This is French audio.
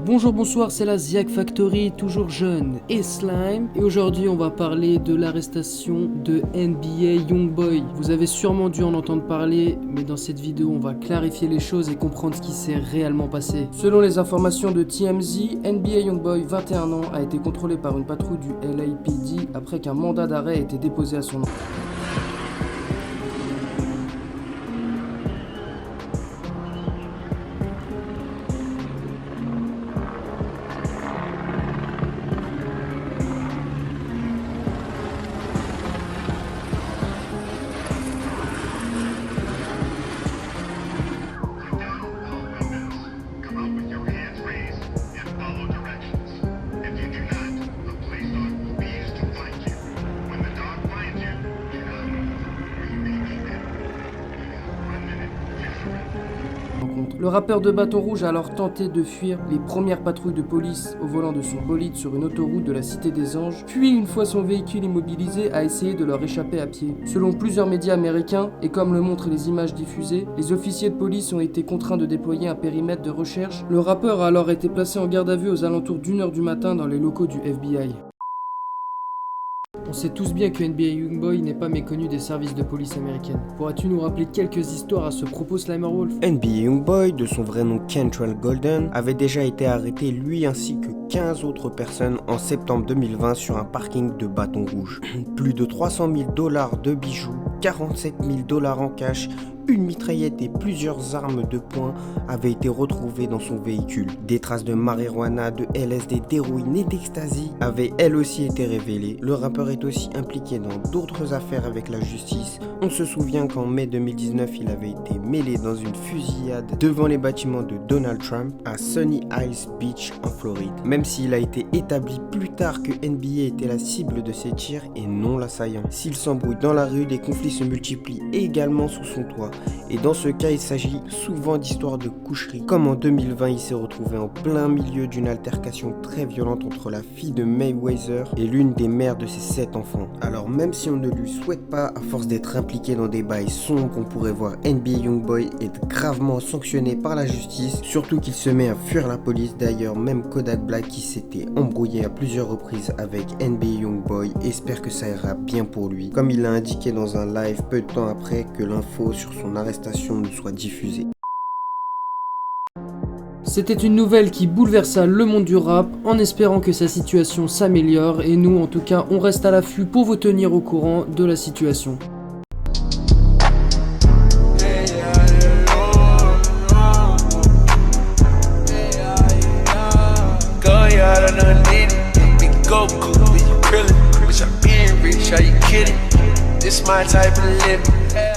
Bonjour, bonsoir, c'est la Ziak Factory, toujours jeune et slime. Et aujourd'hui, on va parler de l'arrestation de NBA Youngboy. Vous avez sûrement dû en entendre parler, mais dans cette vidéo, on va clarifier les choses et comprendre ce qui s'est réellement passé. Selon les informations de TMZ, NBA Youngboy, 21 ans, a été contrôlé par une patrouille du LAPD après qu'un mandat d'arrêt ait été déposé à son nom. Le rappeur de Bâton Rouge a alors tenté de fuir les premières patrouilles de police au volant de son bolide sur une autoroute de la Cité des Anges, puis une fois son véhicule immobilisé a essayé de leur échapper à pied. Selon plusieurs médias américains, et comme le montrent les images diffusées, les officiers de police ont été contraints de déployer un périmètre de recherche. Le rappeur a alors été placé en garde à vue aux alentours d'1h du matin dans les locaux du FBI. On sait tous bien que NBA Youngboy n'est pas méconnu des services de police américaines. Pourras-tu nous rappeler quelques histoires à ce propos, Slimer Wolf? NBA Youngboy, de son vrai nom Kentrell Golden, avait déjà été arrêté lui ainsi que 15 autres personnes en septembre 2020 sur un parking de Bâton Rouge. Plus de 300 000 $ de bijoux, 47 000 $ en cash, une mitraillette et plusieurs armes de poing avaient été retrouvées dans son véhicule. Des traces de marijuana, de LSD, d'héroïne et d'ecstasy avaient elles aussi été révélées. Le rappeur est aussi impliqué dans d'autres affaires avec la justice. On se souvient qu'en mai 2019, il avait été mêlé dans une fusillade devant les bâtiments de Donald Trump à Sunny Isles Beach en Floride. Même s'il a été établi plus tard que NBA était la cible de ses tirs et non l'assaillant. S'il s'embrouille dans la rue, les conflits se multiplient également sous son toit. Et dans ce cas, il s'agit souvent d'histoires de coucherie. Comme en 2020, il s'est retrouvé en plein milieu d'une altercation très violente entre la fille de Mayweather et l'une des mères de ses 7 enfants. Alors même si on ne lui souhaite pas, à force d'être impliqué dans des bails sombres, on pourrait voir NBA Youngboy être gravement sanctionné par la justice, surtout qu'il se met à fuir la police. D'ailleurs, même Kodak Black, qui s'était embrouillé à plusieurs reprises avec NBA Youngboy, espère que ça ira bien pour lui, comme il l'a indiqué dans un live peu de temps après que l'info sur son arrestation ne soit diffusée. C'était une nouvelle qui bouleversa le monde du rap, en espérant que sa situation s'améliore, et nous en tout cas on reste à l'affût pour vous tenir au courant de la situation. This my type of living.